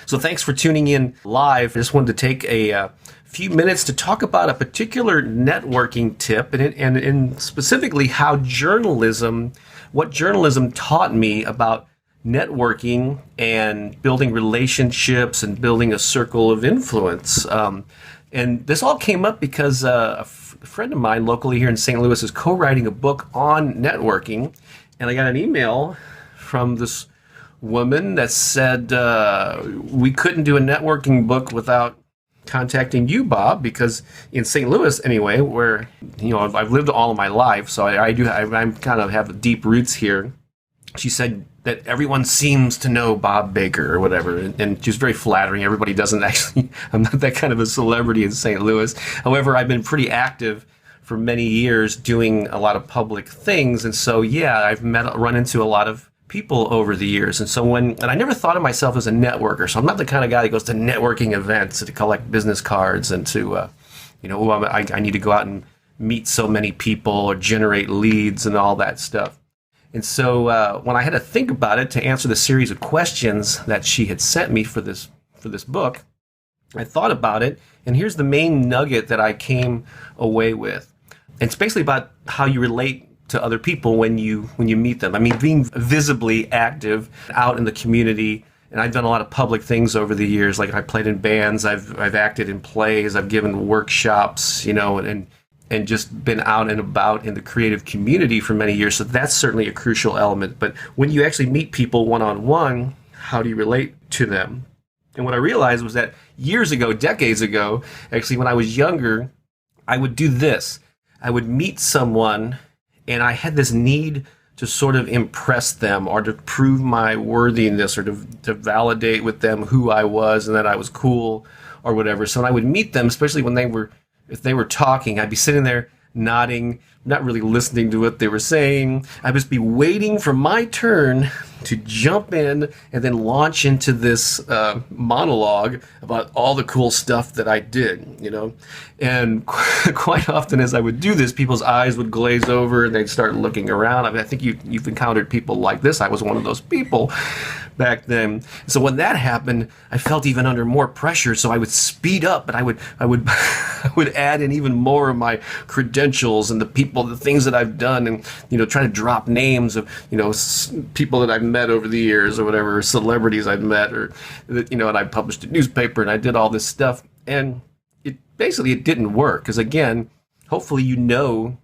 So thanks for tuning in live. I just wanted to take a few minutes to talk about a particular networking tip and specifically how what journalism taught me about networking and building relationships and building a circle of influence. And this all came up because a friend of mine locally here in St. Louis is co-writing a book on networking. And I got an email from this woman that said we couldn't do a networking book without contacting you, Bob, because in St. Louis anyway, where I've lived all of my life, so I'm kind of have deep roots here. She said that everyone seems to know Bob Baker or whatever, and she was very flattering. Everybody doesn't actually. I'm not that kind of a celebrity in St. Louis. However, I've been pretty active for many years doing a lot of public things, and so I've run into a lot of people over the years. And so and I never thought of myself as a networker, so I'm not the kind of guy that goes to networking events to collect business cards and to I need to go out and meet so many people or generate leads and all that stuff. And so when I had to think about it to answer the series of questions that she had sent me for this book, I thought about it, and here's the main nugget that I came away with. It's basically about how you relate to other people when you meet them. I mean, being visibly active out in the community, and I've done a lot of public things over the years. Like I played in bands, I've acted in plays, I've given workshops, and just been out and about in the creative community for many years. So that's certainly a crucial element. But when you actually meet people one-on-one, how do you relate to them? And what I realized was that years ago, decades ago, actually when I was younger, I would do this. I would meet someone and I had this need to sort of impress them or to prove my worthiness or to validate with them who I was and that I was cool or whatever. So when I would meet them, especially if they were talking, I'd be sitting there nodding, not really listening to what they were saying. I'd just be waiting for my turn to jump in and then launch into this monologue about all the cool stuff that I did, And quite often as I would do this, people's eyes would glaze over and they'd start looking around. I mean, I think you've encountered people like this. I was one of those people back then. So when that happened, I felt even under more pressure. So I would speed up, and I would I would add in even more of my credentials and the things that I've done, and try to drop names of people that I've met over the years or whatever, celebrities I've met, or and I published a newspaper and I did all this stuff, and it didn't work because again, hopefully the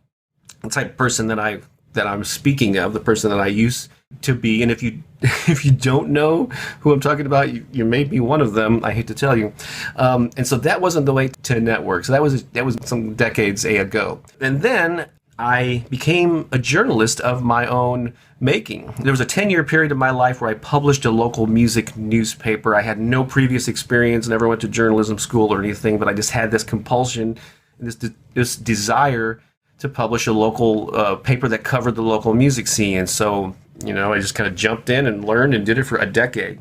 type of person that I'm speaking of, the person that I used to be, and if you don't know who I'm talking about, you may be one of them. I hate to tell you, and so that wasn't the way to network. So that was some decades ago, and then I became a journalist of my own making. There was a 10-year period of my life where I published a local music newspaper. I had no previous experience, never went to journalism school or anything, but I just had this compulsion, this desire to publish a local paper that covered the local music scene. And so, I just kind of jumped in and learned and did it for a decade.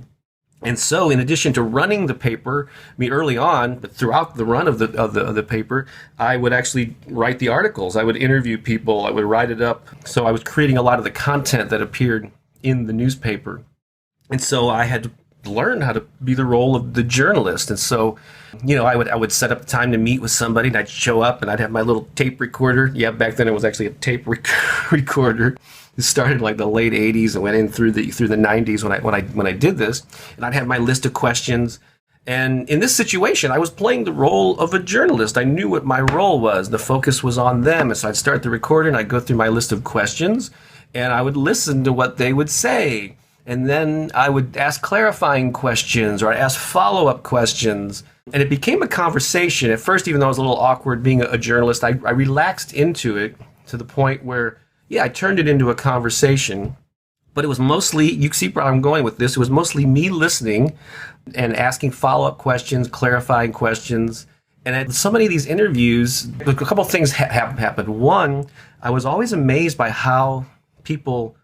And so, in addition to running the paper, early on, but throughout the run of the paper, I would actually write the articles. I would interview people. I would write it up. So I was creating a lot of the content that appeared in the newspaper. And so I had to learn how to be the role of the journalist. And so, I would set up the time to meet with somebody, and I'd show up, and I'd have my little tape recorder. Yeah, back then it was actually a tape recorder. It started like the late 80s and went in through the 90s when I did this, and I'd have my list of questions. And in this situation, I was playing the role of a journalist. I knew what my role was. The focus was on them, and so I'd start the recorder and I'd go through my list of questions, and I would listen to what they would say, and then I would ask clarifying questions or I'd ask follow-up questions, and it became a conversation. At first, even though it was a little awkward being a journalist, I relaxed into it to the point where I turned it into a conversation, but it was mostly, you see where I'm going with this, it was mostly me listening and asking follow-up questions, clarifying questions. And at so many of these interviews, a couple of things happened. One, I was always amazed by how people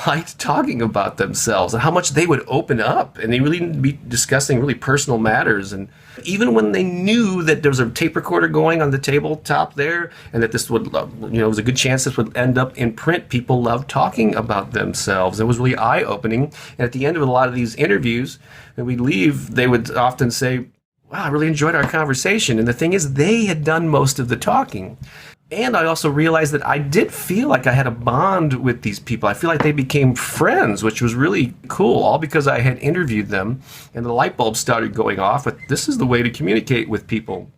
liked talking about themselves and how much they would open up and they really be discussing really personal matters. And even when they knew that there was a tape recorder going on the tabletop there and that this would, it was a good chance this would end up in print, people loved talking about themselves. It was really eye-opening. And at the end of a lot of these interviews, when we'd leave, they would often say, wow, I really enjoyed our conversation. And the thing is, they had done most of the talking. And I also realized that I did feel like I had a bond with these people. I feel like they became friends, which was really cool, all because I had interviewed them and the light bulb started going off. But this is the way to communicate with people.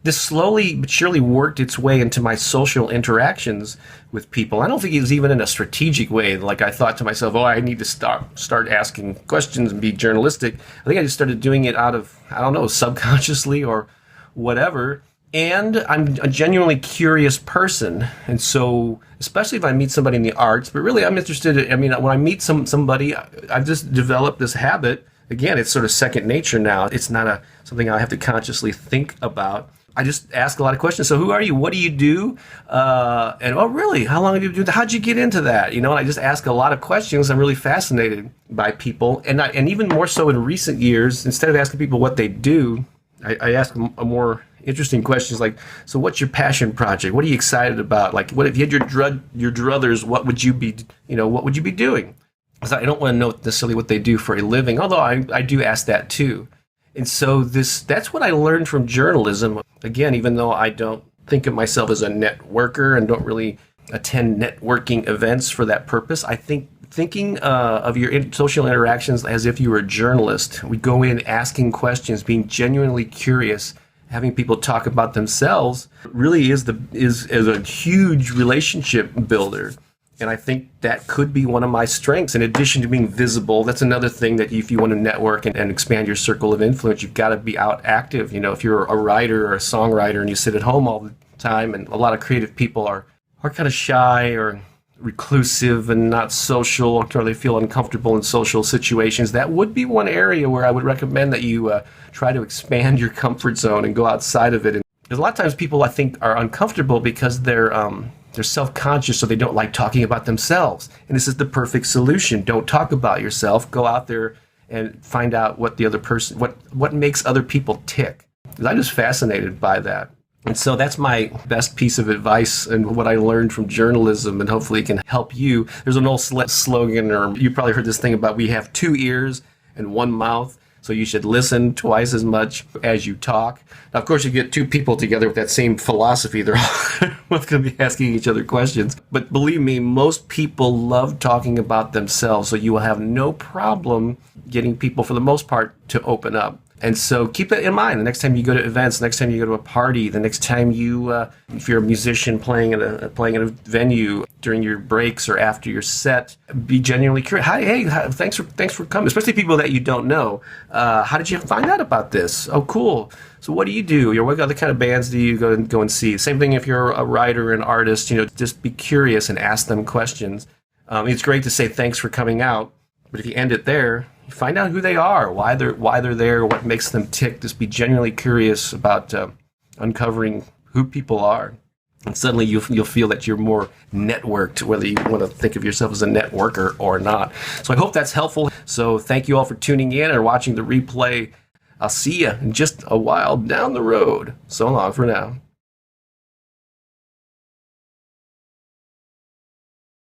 This slowly but surely worked its way into my social interactions with people. I don't think it was even in a strategic way. Like I thought to myself, oh, I need to start asking questions and be journalistic. I think I just started doing it out of, I don't know, subconsciously or whatever. And I'm a genuinely curious person. And so, especially if I meet somebody in the arts, but really I'm interested in, when I meet somebody, I've just developed this habit. Again, it's sort of second nature now. It's not something I have to consciously think about. I just ask a lot of questions. So who are you? What do you do? And oh, really? How long have you been doing that? How'd you get into that? And I just ask a lot of questions. I'm really fascinated by people. And even more so in recent years, instead of asking people what they do, I ask them a more interesting questions like, so what's your passion project? What are you excited about? Like, what if you had your druthers, what would you be doing? Because I don't want to know necessarily what they do for a living, although I do ask that too. And so that's what I learned from journalism. Again, even though I don't think of myself as a networker and don't really attend networking events for that purpose, I think thinking of your social interactions as if you were a journalist. We go in asking questions, being genuinely curious, having people talk about themselves really is a huge relationship builder. And I think that could be one of my strengths. In addition to being visible, that's another thing that if you want to network and expand your circle of influence, you've got to be out active. If you're a writer or a songwriter and you sit at home all the time, and a lot of creative people are kind of shy or reclusive and not social, or they feel uncomfortable in social situations, that would be one area where I would recommend that you try to expand your comfort zone and go outside of it. And because a lot of times people, I think, are uncomfortable because they're self-conscious, so they don't like talking about themselves. And this is the perfect solution. Don't talk about yourself. Go out there and find out what the other person, what makes other people tick. Because I'm just fascinated by that. And so that's my best piece of advice and what I learned from journalism, and hopefully it can help you. There's an old slogan, or you probably heard this thing about, we have 2 ears and 1 mouth, so you should listen twice as much as you talk. Now, of course, you get 2 people together with that same philosophy, they're both going to be asking each other questions. But believe me, most people love talking about themselves, so you will have no problem getting people, for the most part, to open up. And so keep that in mind. The next time you go to events, the next time you go to a party, the next time you, if you're a musician playing at a venue during your breaks or after your set, be genuinely curious. Hey, thanks for coming. Especially people that you don't know. How did you find out about this? Oh, cool. So what do you do? What other kind of bands do you go and see? Same thing if you're a writer, an artist. Just be curious and ask them questions. It's great to say thanks for coming out, but if you end it there, find out who they are, why they're there, what makes them tick. Just be genuinely curious about uncovering who people are. And suddenly you'll feel that you're more networked, whether you want to think of yourself as a networker or not. So I hope that's helpful. So thank you all for tuning in or watching the replay. I'll see you in just a while down the road. So long for now.